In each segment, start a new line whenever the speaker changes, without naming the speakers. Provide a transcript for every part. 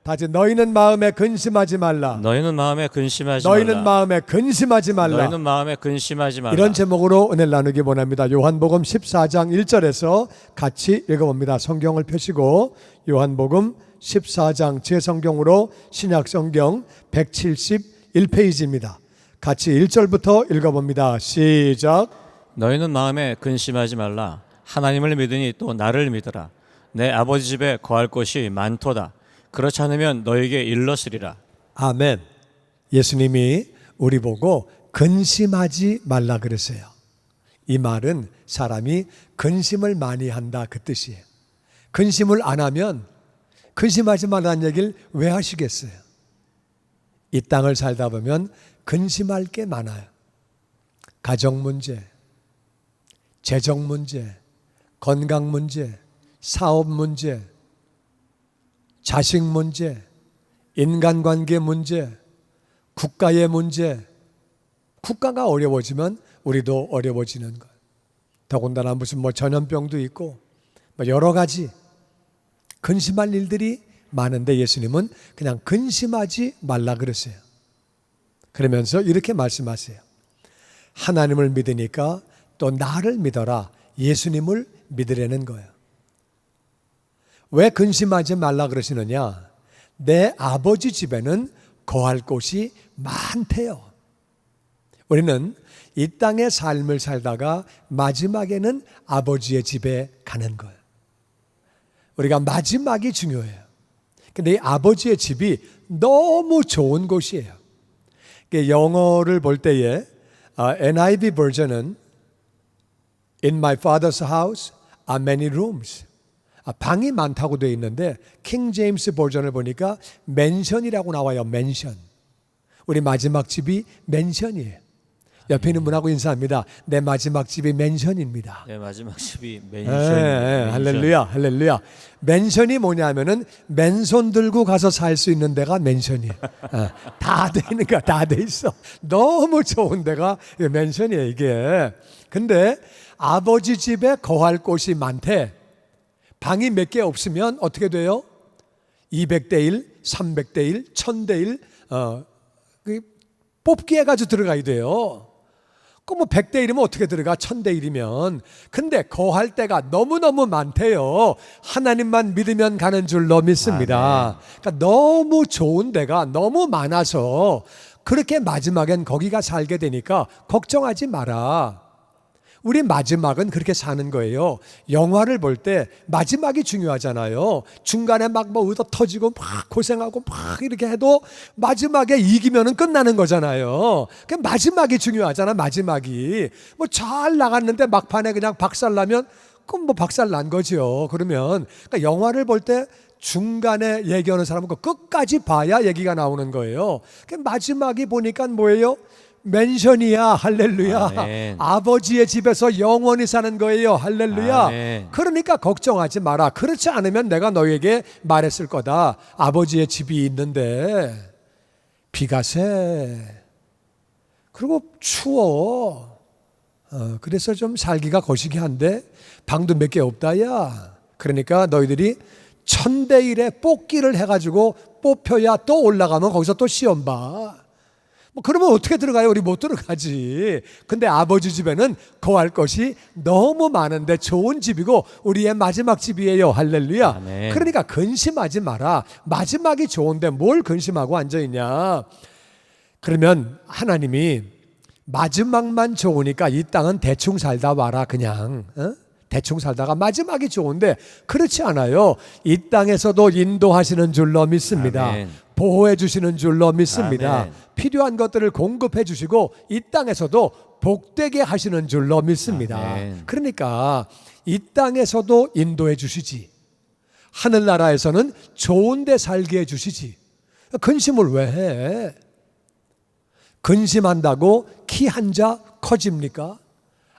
다시 너희는 마음에 근심하지 말라.
너희는 마음에 근심하지
너희는
말라.
마음에 근심하지 말라.
너희는 마음에 근심하지 말라.
이런 제목으로 은혜를 나누기 원합니다. 요한복음 14장 1절에서 같이 읽어봅니다. 성경을 펴시고 요한복음 14장 제 성경으로 신약성경 171페이지입니다. 같이 1절부터 읽어봅니다. 시작.
너희는 마음에 근심하지 말라. 하나님을 믿으니 또 나를 믿으라. 내 아버지 집에 거할 곳이 많도다. 그렇지 않으면 너에게 일렀으리라.
아멘. 예수님이 우리 보고 근심하지 말라 그랬어요. 이 말은 사람이 근심을 많이 한다 그 뜻이에요. 근심을 안 하면 근심하지 말라는 얘기를 왜 하시겠어요? 이 땅을 살다 보면 근심할 게 많아요. 가정 문제, 재정 문제, 건강 문제, 사업 문제, 자식 문제, 인간관계 문제, 국가의 문제. 국가가 어려워지면 우리도 어려워지는 거예요. 더군다나 무슨 전염병도 있고 여러 가지 근심할 일들이 많은데 예수님은 그냥 근심하지 말라 그랬어요. 그러면서 이렇게 말씀하세요. 하나님을 믿으니까 또 나를 믿어라. 예수님을 믿으라는 거예요. 왜 근심하지 말라 그러시느냐? 내 아버지 집에는 거할 곳이 많대요. 우리는 이 땅의 삶을 살다가 마지막에는 아버지의 집에 가는 거예요. 우리가 마지막이 중요해요. 근데 이 아버지의 집이 너무 좋은 곳이에요. 영어를 볼 때에 NIV 버전은 In my father's house are many rooms. 방이 많다고 되어 있는데 킹 제임스 버전을 보니까 맨션이라고 나와요. 맨션. 우리 마지막 집이 맨션이에요. 옆에 있는 분하고 인사합니다. 내 마지막 집이 맨션입니다.
내 마지막 집이 맨션입니다.
할렐루야, 할렐루야. 맨션이 뭐냐면은 맨손 들고 가서 살 수 있는 데가 맨션이에요. 다 돼 있는 거야, 다 돼 있어. 너무 좋은 데가 맨션이에요, 이게. 근데 아버지 집에 거할 곳이 많대. 방이 몇 개 없으면 어떻게 돼요? 200대 1, 300대 1, 1000대 1 뽑기 해가지고 들어가야 돼요. 그럼 100대 1이면 어떻게 들어가? 1000대 1이면. 근데 거할 때가 너무너무 많대요. 하나님만 믿으면 가는 줄로 믿습니다. 그러니까 너무 좋은 데가 너무 많아서 그렇게 마지막엔 거기가 살게 되니까 걱정하지 마라. 우리 마지막은 그렇게 사는 거예요. 영화를 볼 때 마지막이 중요하잖아요. 중간에 막 의도 터지고 막 고생하고 막 이렇게 해도 마지막에 이기면은 끝나는 거잖아요. 그 마지막이 중요하잖아. 마지막이 잘 나갔는데 막판에 그냥 박살나면 그럼 박살 난 거죠. 그러면 그러니까 영화를 볼 때 중간에 얘기하는 사람은 끝까지 봐야 얘기가 나오는 거예요. 그 마지막이 보니까 뭐예요? 맨션이야. 할렐루야.
아멘.
아버지의 집에서 영원히 사는 거예요. 할렐루야.
아멘.
그러니까 걱정하지 마라. 그렇지 않으면 내가 너에게 말했을 거다. 아버지의 집이 있는데 비가 새. 그리고 추워. 그래서 좀 살기가 거시기 한데 방도 몇 개 없다 야. 그러니까 너희들이 1000대 1에 뽑기를 해가지고 뽑혀야 또 올라가면 거기서 또 시험 봐. 그러면 어떻게 들어가요? 우리 못 들어가지. 근데 아버지 집에는 거할 것이 너무 많은데 좋은 집이고 우리의 마지막 집이에요. 할렐루야.
아멘.
그러니까 근심하지 마라. 마지막이 좋은데 뭘 근심하고 앉아있냐. 그러면 하나님이 마지막만 좋으니까 이 땅은 대충 살다 와라 그냥. 대충 살다가 마지막이 좋은데 그렇지 않아요. 이 땅에서도 인도하시는 줄로 믿습니다.
아멘.
보호해 주시는 줄로 믿습니다.
아멘.
필요한 것들을 공급해 주시고 이 땅에서도 복되게 하시는 줄로 믿습니다.
아멘.
그러니까 이 땅에서도 인도해 주시지. 하늘나라에서는 좋은 데 살게 해 주시지. 근심을 왜 해? 근심한다고 키 한 자 커집니까?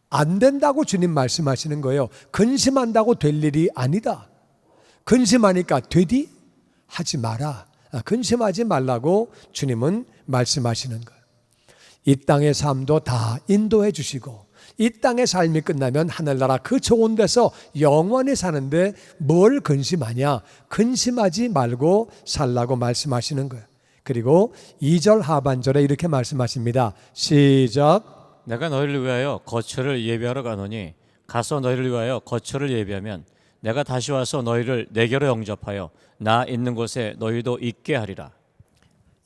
안 된다고 주님 말씀하시는 거예요. 근심한다고 될 일이 아니다. 근심하니까 되디? 하지 마라. 근심하지 말라고 주님은 말씀하시는 거예요. 이 땅의 삶도 다 인도해 주시고 이 땅의 삶이 끝나면 하늘나라 그 좋은 데서 영원히 사는데 뭘 근심하냐? 근심하지 말고 살라고 말씀하시는 거예요. 그리고 2절 하반절에 이렇게 말씀하십니다. 시작.
내가 너희를 위하여 거처를 예비하러 가노니 가서 너희를 위하여 거처를 예비하면 내가 다시 와서 너희를 내게로 영접하여 나 있는 곳에 너희도 있게 하리라.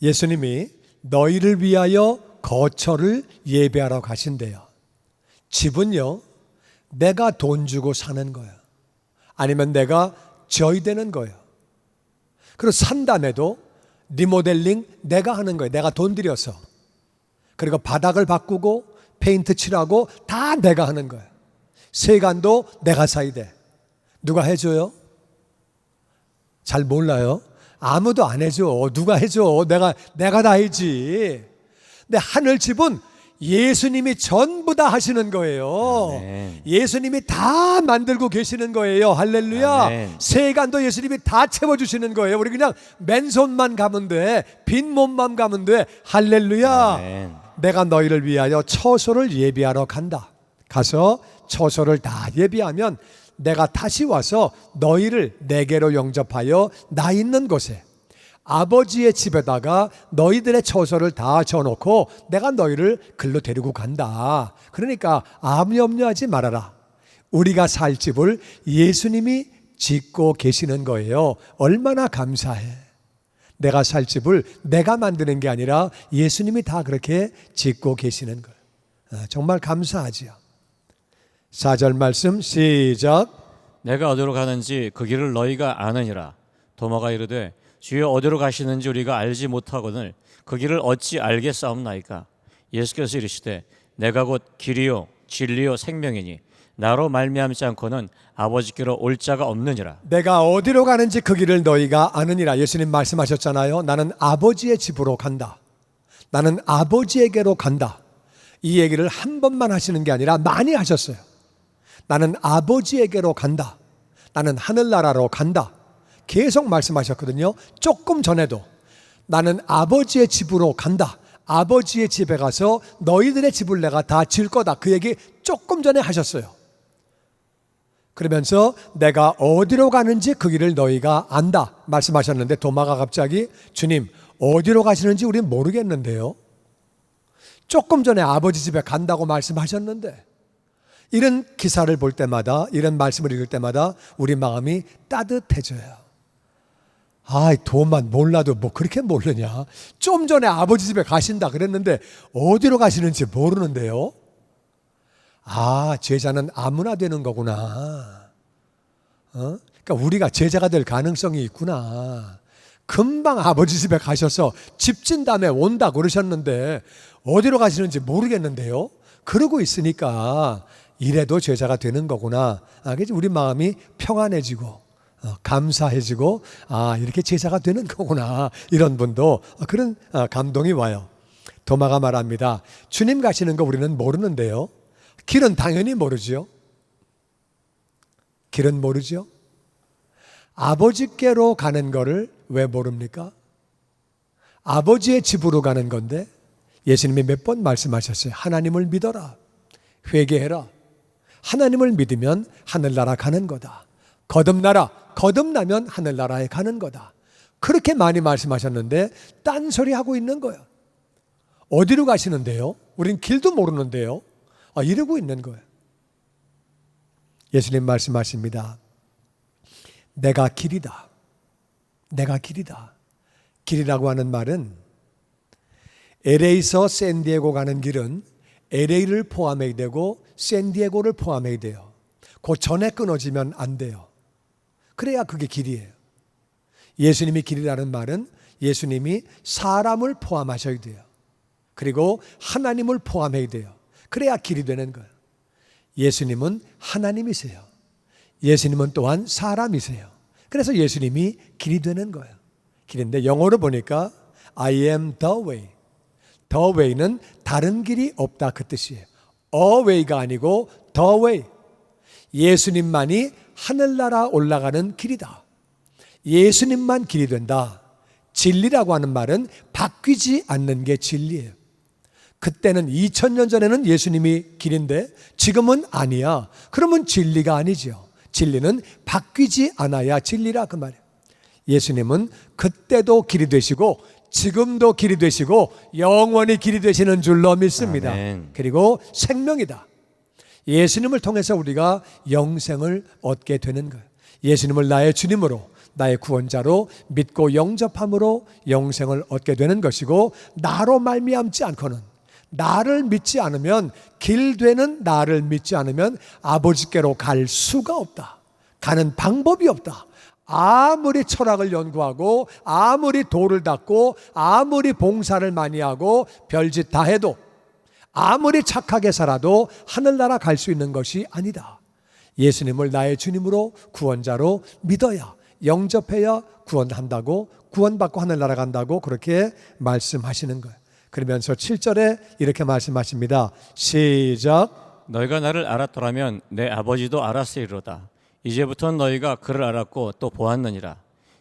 예수님이 너희를 위하여 거처를 예배하러 가신대요. 집은요, 내가 돈 주고 사는 거예요. 아니면 내가 저이되는 거예요. 그리고 산다음에도 리모델링 내가 하는 거예요. 내가 돈 들여서. 그리고 바닥을 바꾸고 페인트 칠하고 다 내가 하는 거예요. 세간도 내가 사야 돼. 누가 해줘요? 잘 몰라요. 아무도 안 해줘. 누가 해줘? 내가 다 해지. 근데 하늘집은 예수님이 전부 다 하시는 거예요.
아멘.
예수님이 다 만들고 계시는 거예요. 할렐루야.
아멘.
세간도 예수님이 다 채워주시는 거예요. 우리 그냥 맨손만 가면 돼. 빈 몸만 가면 돼. 할렐루야.
아멘.
내가 너희를 위하여 처소를 예비하러 간다. 가서 처소를 다 예비하면 내가 다시 와서 너희를 내게로 영접하여 나 있는 곳에 아버지의 집에다가 너희들의 처소를 다 져놓고 내가 너희를 글로 데리고 간다. 그러니까 아무 염려하지 말아라. 우리가 살 집을 예수님이 짓고 계시는 거예요. 얼마나 감사해. 내가 살 집을 내가 만드는 게 아니라 예수님이 다 그렇게 짓고 계시는 거예요. 정말 감사하지요. 4절 말씀 시작.
내가 어디로 가는지 그 길을 너희가 아느니라. 도마가 이르되 주여 어디로 가시는지 우리가 알지 못하거늘 그 길을 어찌 알겠사옵나이까. 예수께서 이르시되 내가 곧 길이요 진리요 생명이니 나로 말미암지 않고는 아버지께로 올 자가 없느니라.
내가 어디로 가는지 그 길을 너희가 아느니라. 예수님 말씀하셨잖아요. 나는 아버지의 집으로 간다. 나는 아버지에게로 간다. 이 얘기를 한 번만 하시는 게 아니라 많이 하셨어요. 나는 아버지에게로 간다. 나는 하늘나라로 간다. 계속 말씀하셨거든요. 조금 전에도 나는 아버지의 집으로 간다. 아버지의 집에 가서 너희들의 집을 내가 다 질 거다. 그 얘기 조금 전에 하셨어요. 그러면서 내가 어디로 가는지 그 길을 너희가 안다 말씀하셨는데 도마가 갑자기 주님 어디로 가시는지 우린 모르겠는데요. 조금 전에 아버지 집에 간다고 말씀하셨는데 이런 기사를 볼 때마다 이런 말씀을 읽을 때마다 우리 마음이 따뜻해져요. 도만 몰라도 뭐 그렇게 모르냐. 좀 전에 아버지 집에 가신다 그랬는데 어디로 가시는지 모르는데요. 제자는 아무나 되는 거구나. 그러니까 우리가 제자가 될 가능성이 있구나. 금방 아버지 집에 가셔서 집 진 다음에 온다 그러셨는데 어디로 가시는지 모르겠는데요. 그러고 있으니까 이래도 제자가 되는 거구나. 그래서 우리 마음이 평안해지고 감사해지고 이렇게 제자가 되는 거구나. 이런 분도 그런 감동이 와요. 도마가 말합니다. 주님 가시는 거 우리는 모르는데요. 길은 당연히 모르죠. 길은 모르죠. 아버지께로 가는 거를 왜 모릅니까? 아버지의 집으로 가는 건데 예수님이 몇 번 말씀하셨어요. 하나님을 믿어라. 회개해라. 하나님을 믿으면 하늘나라 가는 거다. 거듭나라. 거듭나면 하늘나라에 가는 거다. 그렇게 많이 말씀하셨는데 딴소리 하고 있는 거예요. 어디로 가시는데요? 우린 길도 모르는데요. 이러고 있는 거예요. 예수님 말씀하십니다. 내가 길이다. 내가 길이다. 길이라고 하는 말은 LA에서 샌디에고 가는 길은 LA를 포함해야 되고 샌디에고를 포함해야 돼요. 그 전에 끊어지면 안 돼요. 그래야 그게 길이에요. 예수님이 길이라는 말은 예수님이 사람을 포함하셔야 돼요. 그리고 하나님을 포함해야 돼요. 그래야 길이 되는 거예요. 예수님은 하나님이세요. 예수님은 또한 사람이세요. 그래서 예수님이 길이 되는 거예요. 길인데 영어로 보니까 I am the way. The way는 다른 길이 없다 그 뜻이에요. A way가 아니고 the way. 예수님만이 하늘나라 올라가는 길이다. 예수님만 길이 된다. 진리라고 하는 말은 바뀌지 않는 게 진리예요. 그때는 2000년 전에는 예수님이 길인데 지금은 아니야. 그러면 진리가 아니죠. 진리는 바뀌지 않아야 진리라 그 말이에요. 예수님은 그때도 길이 되시고 지금도 길이 되시고 영원히 길이 되시는 줄로 믿습니다.
아멘.
그리고 생명이다. 예수님을 통해서 우리가 영생을 얻게 되는 거예요. 예수님을 나의 주님으로 나의 구원자로 믿고 영접함으로 영생을 얻게 되는 것이고, 나로 말미암지 않고는, 나를 믿지 않으면, 길 되는 나를 믿지 않으면 아버지께로 갈 수가 없다. 가는 방법이 없다. 아무리 철학을 연구하고 아무리 돌을 닦고 아무리 봉사를 많이 하고 별짓 다 해도, 아무리 착하게 살아도 하늘나라 갈 수 있는 것이 아니다. 예수님을 나의 주님으로 구원자로 믿어야, 영접해야 구원한다고, 구원받고 하늘나라 간다고 그렇게 말씀하시는 거예요. 그러면서 7절에 이렇게 말씀하십니다. 시작.
너희가 나를 알았더라면 내 아버지도 알았으리로다. 이제부터는 너희가 그를 알았고 또 보았느니라.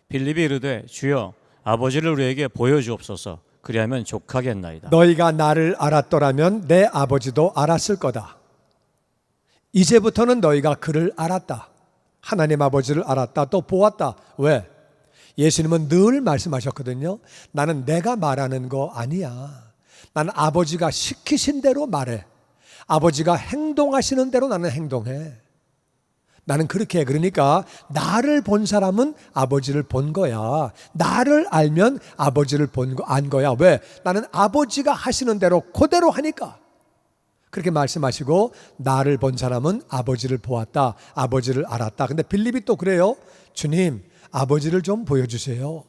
빌립이 이르되 주여 아버지를 우리에게 보여주옵소서. 그리하면 족하겠나이다.
너희가 나를 알았더라면 내 아버지도 알았을 거다. 이제부터는 너희가 그를 알았다. 하나님 아버지를 알았다. 또 보았다. 왜? 예수님은 늘 말씀하셨거든요. 나는 내가 말하는 거 아니야. 나는 아버지가 시키신 대로 말해. 아버지가 행동하시는 대로 나는 행동해. 나는 그렇게 해. 그러니까 나를 본 사람은 아버지를 본 거야. 나를 알면 아버지를 안 거야. 왜? 나는 아버지가 하시는 대로 그대로 하니까. 그렇게 말씀하시고, 나를 본 사람은 아버지를 보았다. 아버지를 알았다. 근데 빌립이 또 그래요. 주님, 아버지를 좀 보여주세요.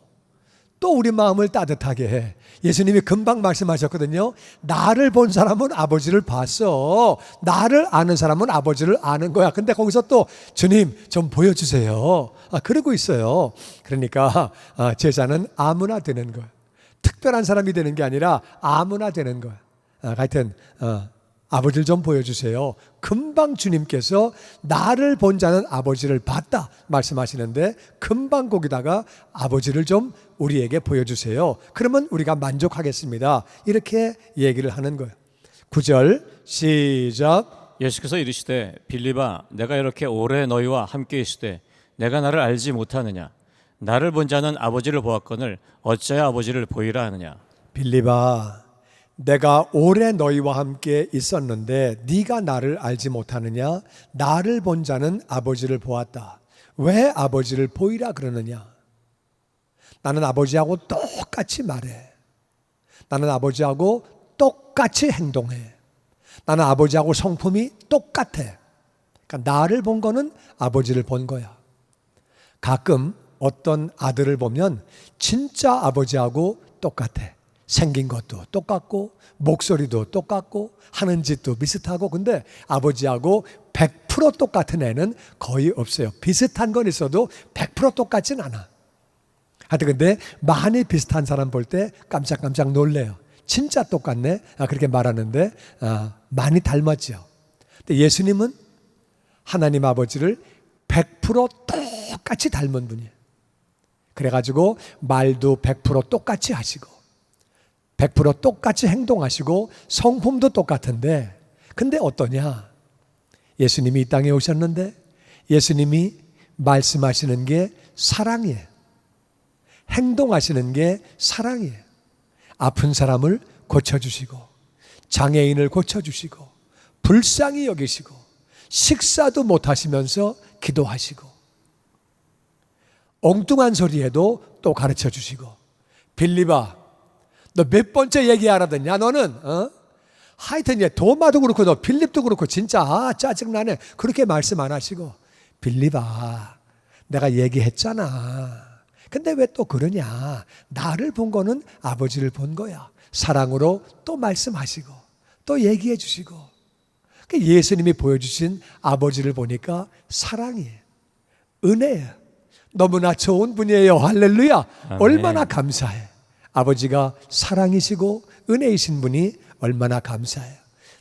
또 우리 마음을 따뜻하게 해. 예수님이 금방 말씀하셨거든요. 나를 본 사람은 아버지를 봤어. 나를 아는 사람은 아버지를 아는 거야. 근데 거기서 또 주님 좀 보여주세요. 그러고 있어요. 그러니까 제자는 아무나 되는 거야. 특별한 사람이 되는 게 아니라 아무나 되는 거야. 하여튼 아버지를 좀 보여주세요. 금방 주님께서 나를 본 자는 아버지를 봤다 말씀하시는데, 금방 거기다가 아버지를 좀 우리에게 보여주세요. 그러면 우리가 만족하겠습니다. 이렇게 얘기를 하는 거예요. 9절 시작.
예수께서 이르시되 빌립아 내가 이렇게 오래 너희와 함께 있으되 내가 나를 알지 못하느냐. 나를 본 자는 아버지를 보았거늘 어찌하여 아버지를 보이라 하느냐.
빌립아, 내가 오래 너희와 함께 있었는데 네가 나를 알지 못하느냐? 나를 본 자는 아버지를 보았다. 왜 아버지를 보이라 그러느냐? 나는 아버지하고 똑같이 말해. 나는 아버지하고 똑같이 행동해. 나는 아버지하고 성품이 똑같아. 그러니까 나를 본 거는 아버지를 본 거야. 가끔 어떤 아들을 보면 진짜 아버지하고 똑같아. 생긴 것도 똑같고 목소리도 똑같고 하는 짓도 비슷하고, 근데 아버지하고 100% 똑같은 애는 거의 없어요. 비슷한 건 있어도 100% 똑같진 않아. 하여튼 근데 많이 비슷한 사람 볼 때 깜짝깜짝 놀래요. 진짜 똑같네. 그렇게 말하는데 많이 닮았죠. 근데 예수님은 하나님 아버지를 100% 똑같이 닮은 분이에요. 그래가지고 말도 100% 똑같이 하시고 100% 똑같이 행동하시고 성품도 똑같은데, 근데 어떠냐? 예수님이 이 땅에 오셨는데 예수님이 말씀하시는 게 사랑이에요. 행동하시는 게 사랑이에요. 아픈 사람을 고쳐주시고 장애인을 고쳐주시고 불쌍히 여기시고 식사도 못하시면서 기도하시고 엉뚱한 소리 해도 또 가르쳐주시고, 빌립아 너 몇 번째 얘기 알아듣냐 너는? 하여튼 도마도 그렇고 너 빌립도 그렇고 진짜 짜증나네. 그렇게 말씀 안 하시고, 빌립아 내가 얘기했잖아. 근데 왜 또 그러냐? 나를 본 거는 아버지를 본 거야. 사랑으로 또 말씀하시고 또 얘기해 주시고. 예수님이 보여주신 아버지를 보니까 사랑이에요. 은혜예요. 너무나 좋은 분이에요. 할렐루야.
아멘.
얼마나 감사해. 아버지가 사랑이시고 은혜이신 분이 얼마나 감사해요.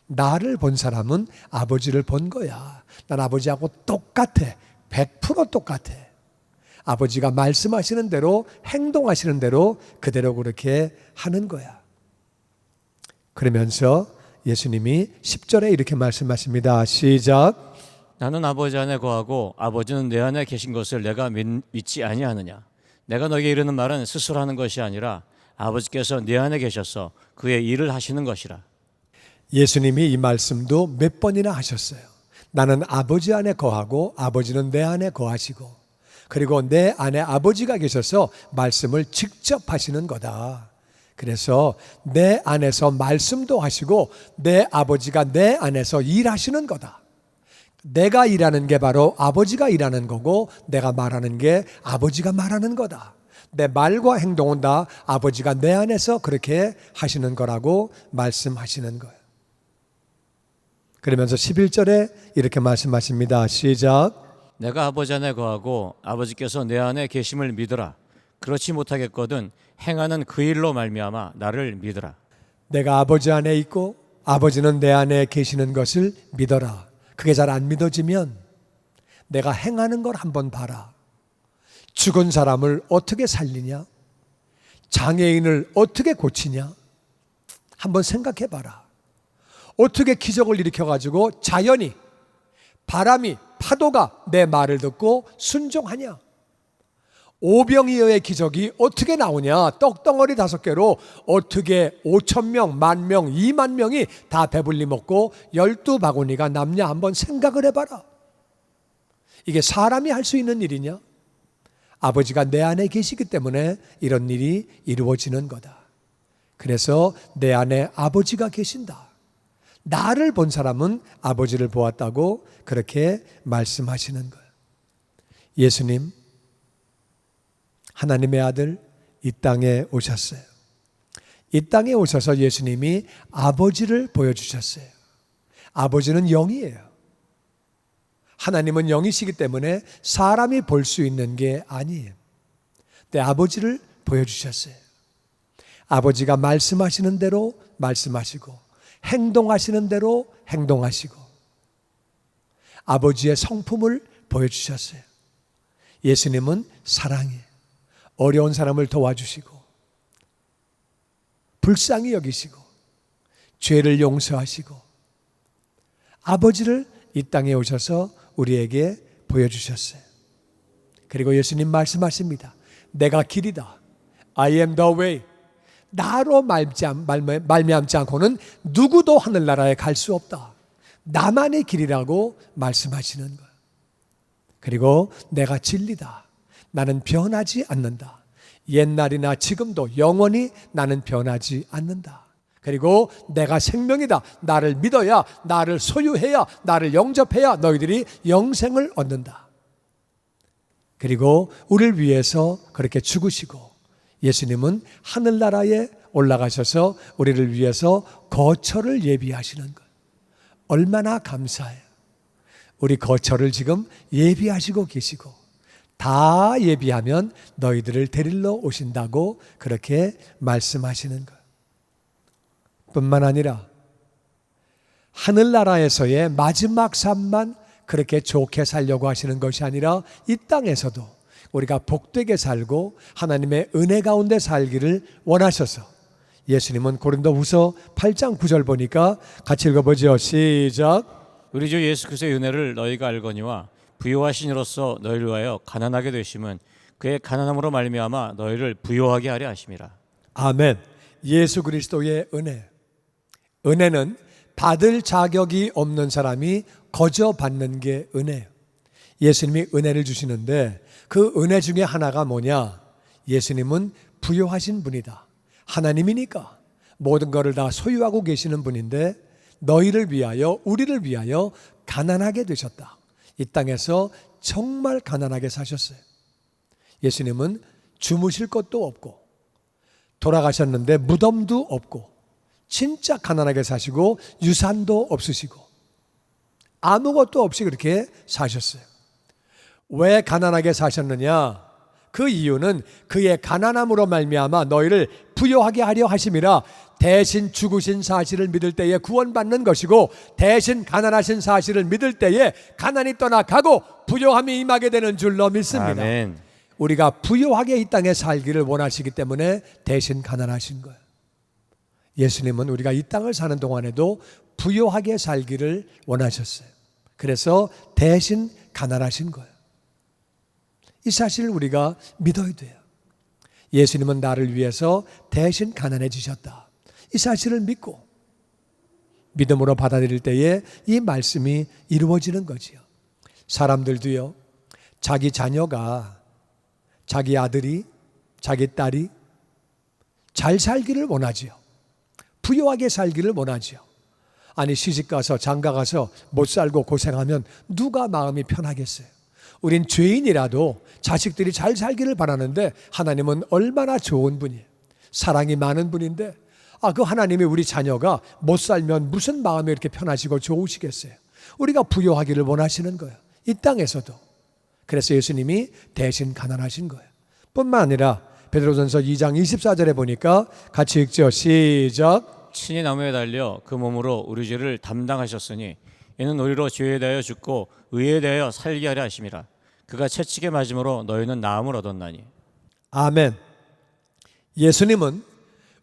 나를 본 사람은 아버지를 본 거야. 난 아버지하고 똑같아. 100% 똑같아. 아버지가 말씀하시는 대로 행동하시는 대로 그대로 그렇게 하는 거야. 그러면서 예수님이 10절에 이렇게 말씀하십니다. 시작.
나는 아버지 안에 거하고 아버지는 내 안에 계신 것을 내가 믿지 아니하느냐. 내가 너에게 이르는 말은 스스로 하는 것이 아니라 아버지께서 내 안에 계셔서 그의 일을 하시는 것이라.
예수님이 이 말씀도 몇 번이나 하셨어요. 나는 아버지 안에 거하고 아버지는 내 안에 거하시고, 그리고 내 안에 아버지가 계셔서 말씀을 직접 하시는 거다. 그래서 내 안에서 말씀도 하시고 내 아버지가 내 안에서 일하시는 거다. 내가 일하는 게 바로 아버지가 일하는 거고, 내가 말하는 게 아버지가 말하는 거다. 내 말과 행동은 다 아버지가 내 안에서 그렇게 하시는 거라고 말씀하시는 거예요. 그러면서 11절에 이렇게 말씀하십니다. 시작.
내가 아버지 안에 거하고 아버지께서 내 안에 계심을 믿으라. 그렇지 못하겠거든 행하는 그 일로 말미암아 나를 믿으라.
내가 아버지 안에 있고 아버지는 내 안에 계시는 것을 믿어라. 그게 잘 안 믿어지면 내가 행하는 걸 한번 봐라. 죽은 사람을 어떻게 살리냐? 장애인을 어떻게 고치냐? 한번 생각해 봐라. 어떻게 기적을 일으켜가지고 자연이, 바람이, 파도가 내 말을 듣고 순종하냐? 오병이어의 기적이 어떻게 나오냐? 떡덩어리 5개로 어떻게 5,000명, 10,000명, 20,000명이 다 배불리 먹고 12바구니가 남냐? 한번 생각을 해봐라. 이게 사람이 할 수 있는 일이냐? 아버지가 내 안에 계시기 때문에 이런 일이 이루어지는 거다. 그래서 내 안에 아버지가 계신다. 나를 본 사람은 아버지를 보았다고 그렇게 말씀하시는 거예요. 예수님, 하나님의 아들, 이 땅에 오셨어요. 이 땅에 오셔서 예수님이 아버지를 보여주셨어요. 아버지는 영이에요. 하나님은 영이시기 때문에 사람이 볼 수 있는 게 아니에요. 근데 아버지를 보여주셨어요. 아버지가 말씀하시는 대로 말씀하시고 행동하시는 대로 행동하시고 아버지의 성품을 보여주셨어요. 예수님은 사랑이에요. 어려운 사람을 도와주시고 불쌍히 여기시고 죄를 용서하시고 아버지를 이 땅에 오셔서 우리에게 보여주셨어요. 그리고 예수님 말씀하십니다. 내가 길이다. I am the way. 나로 말미암지 않고는 누구도 하늘나라에 갈 수 없다. 나만의 길이라고 말씀하시는 거예요. 그리고 내가 진리다. 나는 변하지 않는다. 옛날이나 지금도 영원히 나는 변하지 않는다. 그리고 내가 생명이다. 나를 믿어야, 나를 소유해야, 나를 영접해야 너희들이 영생을 얻는다. 그리고 우리를 위해서 그렇게 죽으시고 예수님은 하늘나라에 올라가셔서 우리를 위해서 거처를 예비하시는 것. 얼마나 감사해요. 우리 거처를 지금 예비하시고 계시고 다 예비하면 너희들을 데리러 오신다고 그렇게 말씀하시는 것. 뿐만 아니라 하늘나라에서의 마지막 삶만 그렇게 좋게 살려고 하시는 것이 아니라 이 땅에서도 우리가 복되게 살고 하나님의 은혜 가운데 살기를 원하셔서 예수님은 고린도후서 8장 9절 보니까 같이 읽어보죠. 시작.
우리 주 예수 그리스도의 은혜를 너희가 알거니와 부요하신 이로써 너희를 위하여 가난하게 되심은 그의 가난함으로 말미암아 너희를 부요하게 하려 하심이라.
아멘. 예수 그리스도의 은혜. 은혜는 받을 자격이 없는 사람이 거저 받는 게 은혜예요. 예수님이 은혜를 주시는데 그 은혜 중에 하나가 뭐냐? 예수님은 부요하신 분이다. 하나님이니까 모든 것을 다 소유하고 계시는 분인데 너희를 위하여, 우리를 위하여 가난하게 되셨다. 이 땅에서 정말 가난하게 사셨어요. 예수님은 주무실 것도 없고 돌아가셨는데 무덤도 없고 진짜 가난하게 사시고 유산도 없으시고 아무것도 없이 그렇게 사셨어요. 왜 가난하게 사셨느냐? 그 이유는 그의 가난함으로 말미암아 너희를 부요하게 하려 하심이라. 대신 죽으신 사실을 믿을 때에 구원받는 것이고 대신 가난하신 사실을 믿을 때에 가난이 떠나가고 부요함이 임하게 되는 줄로 믿습니다.
아멘.
우리가 부요하게 이 땅에 살기를 원하시기 때문에 대신 가난하신 거예요. 예수님은 우리가 이 땅을 사는 동안에도 부요하게 살기를 원하셨어요. 그래서 대신 가난하신 거예요. 이 사실을 우리가 믿어야 돼요. 예수님은 나를 위해서 대신 가난해지셨다. 이 사실을 믿고 믿음으로 받아들일 때에 이 말씀이 이루어지는 거지요. 사람들도요, 자기 자녀가, 자기 아들이, 자기 딸이 잘 살기를 원하지요. 부유하게 살기를 원하지요. 아니, 시집가서 장가가서 못 살고 고생하면 누가 마음이 편하겠어요? 우린 죄인이라도 자식들이 잘 살기를 바라는데 하나님은 얼마나 좋은 분이에요. 사랑이 많은 분인데 그 하나님이 우리 자녀가 못 살면 무슨 마음이 이렇게 편하시고 좋으시겠어요? 우리가 부유하기를 원하시는 거예요. 이 땅에서도. 그래서 예수님이 대신 가난하신 거예요. 뿐만 아니라 베드로전서 2장 24절에 보니까 같이 읽죠. 시작.
친히 나무에 달려 그 몸으로 우리 죄를 담당하셨으니 이는 우리로 죄에 대하여 죽고 의에 대하여 살게 하려 하심이라. 그가 채찍에 맞음으로 너희는 나음을 얻었나니.
아멘. 예수님은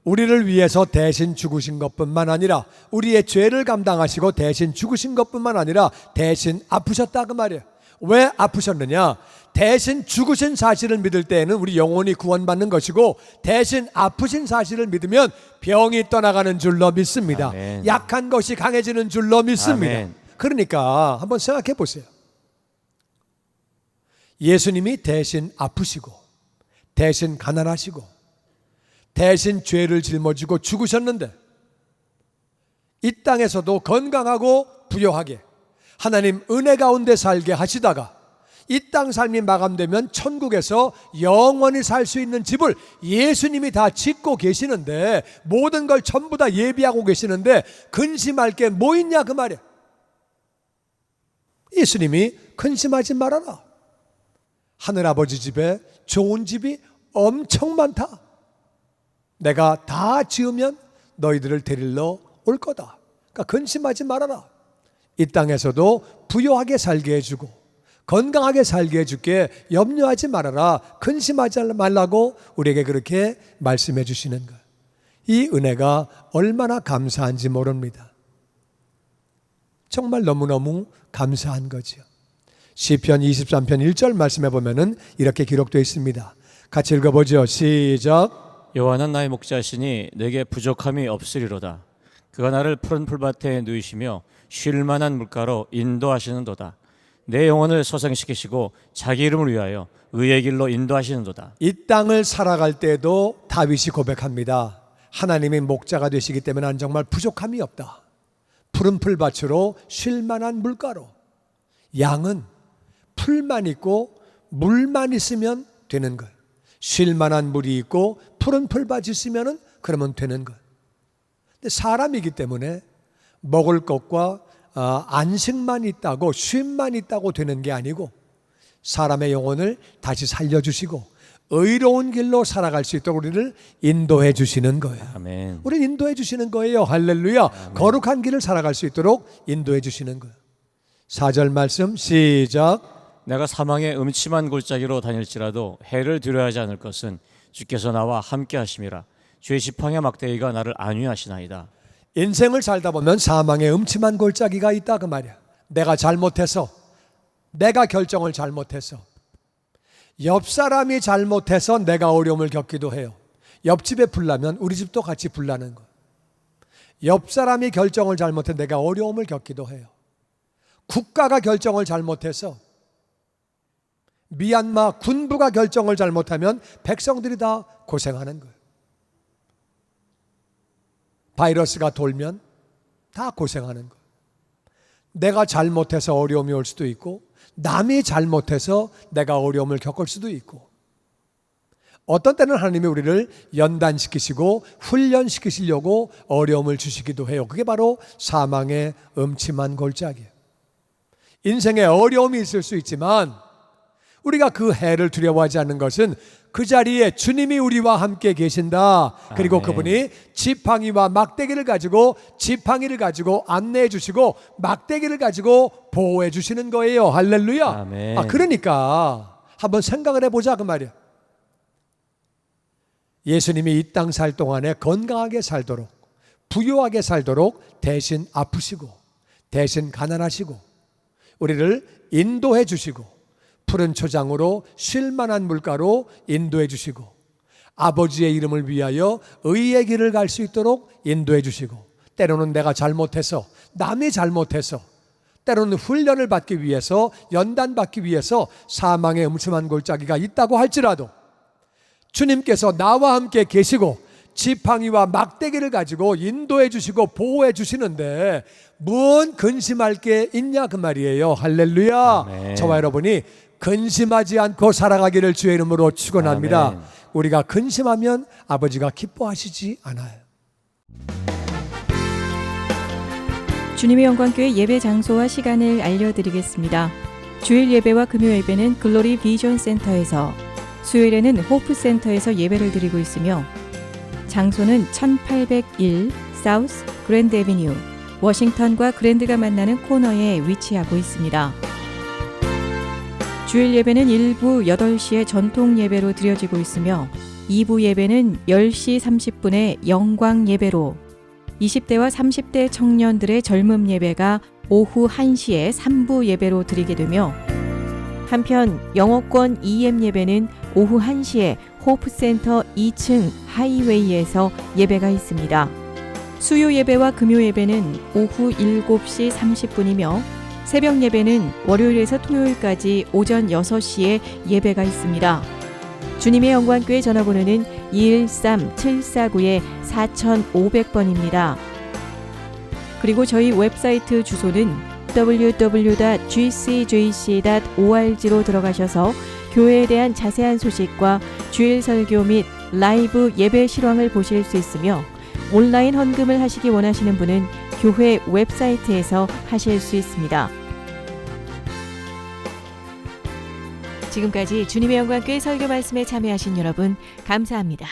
우리를 위해서 대신 죽으신 것뿐만 아니라 우리의 죄를 감당하시고 대신 죽으신 것뿐만 아니라 대신 아프셨다 그 말이에요. 왜 아프셨느냐? 대신 죽으신 사실을 믿을 때에는 우리 영혼이 구원받는 것이고 대신 아프신 사실을 믿으면 병이 떠나가는 줄로 믿습니다.
아멘.
약한 것이 강해지는 줄로 믿습니다.
아멘.
그러니까 한번 생각해 보세요. 예수님이 대신 아프시고 대신 가난하시고 대신 죄를 짊어지고 죽으셨는데 이 땅에서도 건강하고 부요하게 하나님 은혜 가운데 살게 하시다가 이 땅 삶이 마감되면 천국에서 영원히 살 수 있는 집을 예수님이 다 짓고 계시는데 모든 걸 전부 다 예비하고 계시는데 근심할 게 뭐 있냐 그 말이야. 예수님이 근심하지 말아라. 하늘아버지 집에 좋은 집이 엄청 많다. 내가 다 지으면 너희들을 데리러 올 거다. 그러니까 근심하지 말아라. 이 땅에서도 부요하게 살게 해주고 건강하게 살게 해줄게. 염려하지 말아라. 근심하지 말라고 우리에게 그렇게 말씀해 주시는 거예요. 이 은혜가 얼마나 감사한지 모릅니다. 정말 너무너무 감사한 거죠. 시편 23편 1절 말씀해 보면은 이렇게 기록되어 있습니다. 같이 읽어보죠. 시작.
여호와는 나의 목자시니 내게 부족함이 없으리로다. 그가 나를 푸른 풀밭에 누이시며 쉴 만한 물가로 인도하시는도다. 내 영혼을 소생시키시고 자기 이름을 위하여 의의 길로 인도하시는도다.
이 땅을 살아갈 때도 다윗이 고백합니다. 하나님의 목자가 되시기 때문에 난 정말 부족함이 없다. 푸른 풀밭으로 쉴 만한 물가로. 양은 풀만 있고 물만 있으면 되는 거예요. 쉴 만한 물이 있고 푸른 풀밭이 있으면 그러면 되는 거예요. 근데 사람이기 때문에 먹을 것과 안식만 있다고 쉼만 있다고 되는 게 아니고 사람의 영혼을 다시 살려주시고 의로운 길로 살아갈 수 있도록 우리를 인도해 주시는 거예요.
아멘.
우리를 인도해 주시는 거예요. 할렐루야. 아멘. 거룩한 길을 살아갈 수 있도록 인도해 주시는 거예요. 4절 말씀 시작.
내가 사망의 음침한 골짜기로 다닐지라도 해를 두려워하지 않을 것은 주께서 나와 함께 하심이라. 주의 지팡이와 막대기가 나를 안위하시나이다.
인생을 살다 보면 사망의 음침한 골짜기가 있다 그 말이야. 내가 잘못해서, 내가 결정을 잘못해서, 옆 사람이 잘못해서 내가 어려움을 겪기도 해요. 옆집에 불나면 우리 집도 같이 불나는 거예요. 옆 사람이 결정을 잘못해 내가 어려움을 겪기도 해요. 국가가 결정을 잘못해서, 미얀마 군부가 결정을 잘못하면 백성들이 다 고생하는 거예요. 바이러스가 돌면 다 고생하는 거예요. 내가 잘못해서 어려움이 올 수도 있고 남이 잘못해서 내가 어려움을 겪을 수도 있고 어떤 때는 하나님이 우리를 연단시키시고 훈련시키시려고 어려움을 주시기도 해요. 그게 바로 사망의 음침한 골짜기예요. 인생에 어려움이 있을 수 있지만 우리가 그 해를 두려워하지 않는 것은 그 자리에 주님이 우리와 함께 계신다. 그리고
아멘.
그분이 지팡이와 막대기를 가지고 안내해 주시고 막대기를 가지고 보호해 주시는 거예요. 할렐루야.
아멘.
그러니까 한번 생각을 해보자 그 말이야. 예수님이 이 땅 살 동안에 건강하게 살도록 부유하게 살도록 대신 아프시고 대신 가난하시고 우리를 인도해 주시고 푸른 초장으로 쉴만한 물가로 인도해 주시고 아버지의 이름을 위하여 의의 길을 갈 수 있도록 인도해 주시고 때로는 내가 잘못해서 남이 잘못해서 때로는 훈련을 받기 위해서 연단받기 위해서 사망의 음침한 골짜기가 있다고 할지라도 주님께서 나와 함께 계시고 지팡이와 막대기를 가지고 인도해 주시고 보호해 주시는데 무언 근심할 게 있냐 그 말이에요. 할렐루야.
아멘.
저와 여러분이 근심하지 않고 살아가기를 주의 이름으로 축원합니다.
아멘.
우리가 근심하면 아버지가 기뻐하시지 않아요.
주님의 영광교회 예배 장소와 시간을 알려드리겠습니다. 주일 예배와 금요 예배는 글로리 비전 센터에서, 수요일에는 호프 센터에서 예배를 드리고 있으며 장소는 1801 사우스 그랜드 애비뉴 워싱턴과 그랜드가 만나는 코너에 위치하고 있습니다. 주일 예배는 1부 8시에 전통 예배로 드려지고 있으며 2부 예배는 10시 30분에 영광 예배로 20대와 30대 청년들의 젊음 예배가 오후 1시에 3부 예배로 드리게 되며 한편 영어권 EM 예배는 오후 1시에 호프센터 2층 하이웨이에서 예배가 있습니다. 수요 예배와 금요 예배는 오후 7시 30분이며 새벽 예배는 월요일에서 토요일까지 오전 6시에 예배가 있습니다. 주님의 영광교회 전화번호는 213-749-4500번입니다. 그리고 저희 웹사이트 주소는 www.gcjc.org로 들어가셔서 교회에 대한 자세한 소식과 주일 설교 및 라이브 예배 실황을 보실 수 있으며 온라인 헌금을 하시기 원하시는 분은 교회 웹사이트에서 하실 수 있습니다. 지금까지 주님의 영광교회 설교 말씀에 참여하신 여러분 감사합니다.